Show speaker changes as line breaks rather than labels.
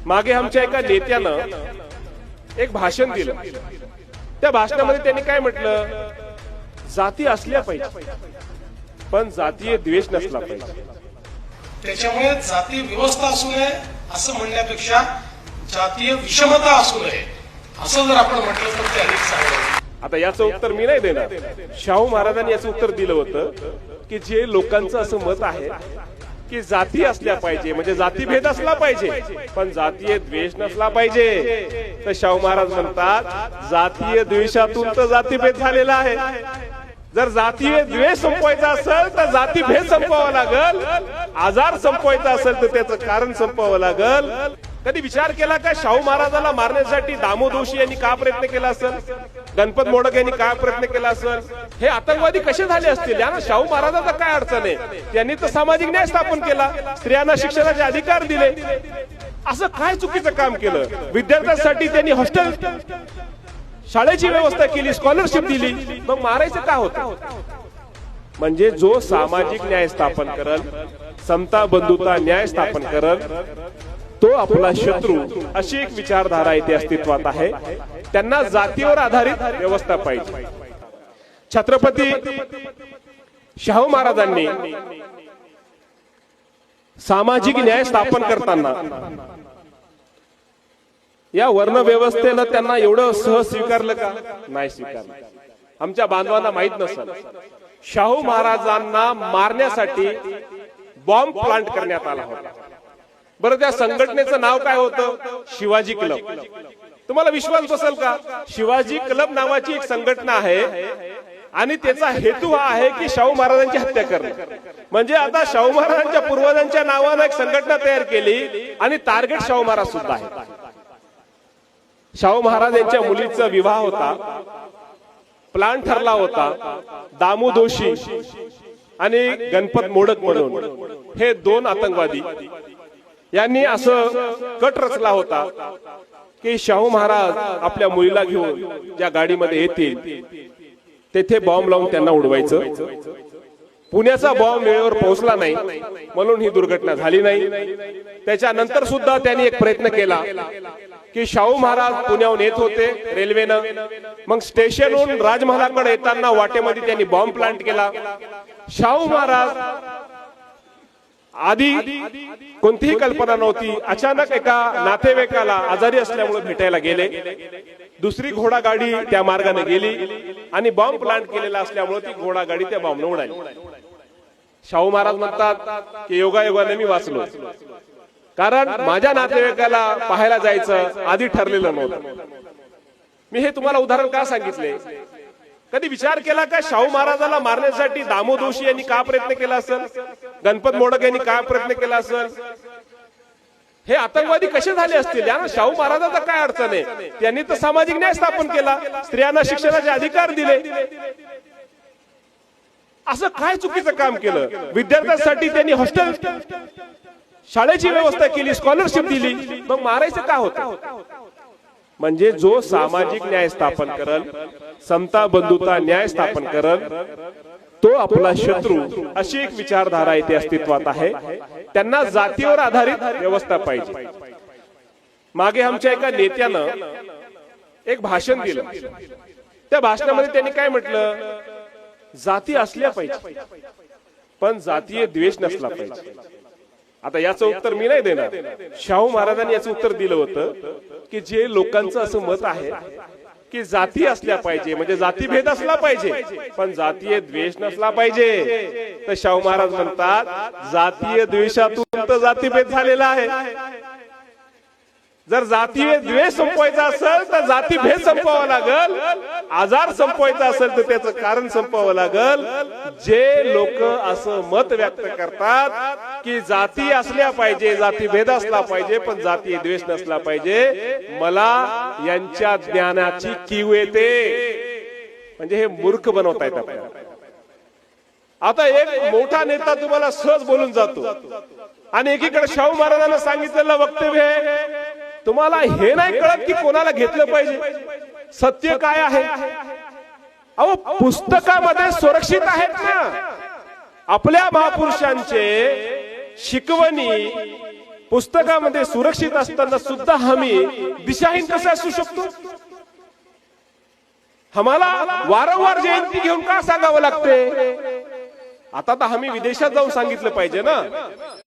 मागे आमच्या एका नेत्यानं एक भाषण दिलं। त्या भाषणामध्ये त्यांनी काय म्हटलं, जाती असल्या पाहिजे पण जातीय द्वेष नसला पाहिजे।
त्याच्यामुळे जाती व्यवस्था असू नये असं म्हणण्यापेक्षा जातीय विषमता असू नये असं जर आपण म्हटलं तर ते अधिक चांगलं आहे।
आता याचं उत्तर मी नाही देणार, शाहू महाराजांनी याचं उत्तर दिलं होतं की जे लोकांचं असं मत आहे की जाती असल्या पाहिजे म्हणजे जातीभेद असला पाहिजे पण जातीय द्वेष नसला पाहिजे, तर शाहू महाराज म्हणतात जातीय द्वेषातून तर जातीभेद झालेला आहे। जर जातीय द्वेष संपवायचा असेल तर जातीभेद संपवावा लागल, आजार संपवायचा असेल तर त्याचं कारण संपवावं लागल। कधी विचार केला का शाहू महाराजाला मारण्यासाठी दामो जोशी यांनी का प्रयत्न केला असेल, गणपत मोडक यांनी काय प्रयत्न केला असेल, हे आतंकवादी कसे झाले असतील? यांना शाहू महाराजाचा काय अडचण आहे? त्यांनी तर सामाजिक न्याय स्थापन केला, स्त्रियांना शिक्षणाचे अधिकार दिले, असं काय चुकीचं काम केलं? विद्यार्थ्यांसाठी त्यांनी हॉस्टेल शाळेची व्यवस्था केली, स्कॉलरशिप दिली, मग मारायचं का होतं? म्हणजे जो सामाजिक न्याय स्थापन करल, समता बंधुता न्याय स्थापन करल तो आपला शत्रू, अशी एक विचारधारा इथे अस्तित्वात आहे। त्यांना जातीवर आधारित व्यवस्था पाहिजे। छत्रपती शाहू महाराजांनी सामाजिक न्याय स्थापन करताना या वर्ण व्यवस्थेनं त्यांना एवढं सहज स्वीकारलं का? नाही स्वीकारलं। आमच्या बांधवांना माहित नसेल, शाहू महाराजांना मारण्यासाठी बॉम्ब प्लांट करण्यात आला होता। बरं, त्या संघटनेचं नाव काय होतं? शिवाजी क्लब। तुम्हाला विश्वास बसेल का? शिवाजी क्लब नावाची एक संघटना आहे आणि त्याचा हेतू हा आहे की शाहू महाराजांची हत्या करणे। म्हणजे आता शाहू महाराजांच्या पूर्वजांच्या नावानं एक संघटना तयार केली आणि टार्गेट शाहू महाराज सुद्धा आहे। शाहू महाराज यांच्या मुलीचा विवाह होता, प्लान ठरला होता। दामू जोशी आणि गणपत मोडक म्हणून हे दोन आतंकवादी यांनी असं कट रचला होता की शाहू महाराज आपल्या मुलीला घेऊन ज्या गाडीमध्ये येतील तेथे बॉम्ब लावून त्यांना उडवायचं। पुण्याचा बॉम्ब वेळेवर पोहोचला नाही म्हणून ही दुर्घटना झाली नाही। त्याच्यानंतर सुद्धा त्यांनी एक प्रयत्न केला की शाहू महाराज पुण्याहून येत होते रेल्वेनं, मग स्टेशनहून राजमहालाकडे येताना वाटेमध्ये त्यांनी बॉम्ब प्लांट केला। शाहू महाराज आधी कोणतीही कल्पना नव्हती, अचानक एका नातेवाईकाला आजारी असल्यामुळे भेटायला गेले। दुसरी घोडागाडी त्या मार्गाने गेली आणि बॉम्ब प्लांट केलेला असल्यामुळे ती घोडागाडी त्या बॉम्बने उडाली। शाहू महाराज म्हणतात की योगायोगाने मी वाचलो, कारण माझ्या नातेवाईकाला पाहायला जायचं आधी ठरलेलं नव्हतं। मी हे तुम्हाला उदाहरण का सांगितले? कधी विचार केला का शाहू महाराजाला मारण्यासाठी दामो जोशी यांनी का प्रयत्न केला असेल, गणपत मोडक यांनी काय प्रयत्न केला असेल? हे आतंकवादी कसे झाले असतील? यांना शाहू महाराजाचा काय अडचण आहे? त्यांनी तर सामाजिक न्याय स्थापन केला, स्त्रियांना शिक्षणाचे अधिकार दिले, असं काय चुकीचं काम केलं? विद्यार्थ्यांसाठी त्यांनी हॉस्टेल शाळेची व्यवस्था केली, स्कॉलरशिप दिली, मग मारायचं का होतं? म्हणजे जो सामाजिक न्याय स्थापन करल, समता बंधुता न्याय स्थापन करल तो आपला शत्रू, अशी एक विचारधारा इथे अस्तित्वात आहे। त्यांना जातीवर आधारित व्यवस्था पाहिजे। मागे आमच्या एका नेत्यानं एक भाषण दिलं। त्या भाषणामध्ये त्यांनी काय म्हटलं, जाती असल्या पाहिजे पण जातीय द्वेष नसला पाहिजे। आता याचं उत्तर मी नाही देणार, शाहू महाराजांनी याचं उत्तर दिलं होतं की जे लोकांचं असं मत आहे की जाती असल्या पाहिजे म्हणजे जातीभेद असला पाहिजे पण जातीय द्वेष नसला पाहिजे, तर शाहू महाराज म्हणतात जातीय द्वेषातून तर जातीभेद झालेला आहे। जर जातीय द्वेष संपवायचा असेल तर जातीभेद संपवावा लागल, आजार संपवायचा असेल तर त्याचं कारण संपवावं लागल। जे लोक असं मत व्यक्त करतात की जाती असल्या पाहिजे, जातीभेद असला पाहिजे पण जातीय द्वेष नसला पाहिजे, मला यांच्या ज्ञानाची कीव येते। म्हणजे हे मूर्ख बनवतायत आपल्याला। आता एक मोठा नेता तुम्हाला सहज बोलून जातो आणि एकीकडे शाहू महाराजांना सांगितलेलं वक्तव्य आहे, तुम्हाला हे नाही कळत की कोणाला घेतलं पाहिजे, सत्य काय आहे? अहो पुस्तकामध्ये सुरक्षित आहेत ना आपल्या महापुरुषांचे शिकवणी, पुस्तकामध्ये सुरक्षित असताना सुद्धा आम्ही दिशाहीन कसे असू शकतो? आम्हाला वारंवार जयंती घेऊन का सांगावं लागते? आता तर आम्ही विदेशात जाऊन सांगितलं पाहिजे ना.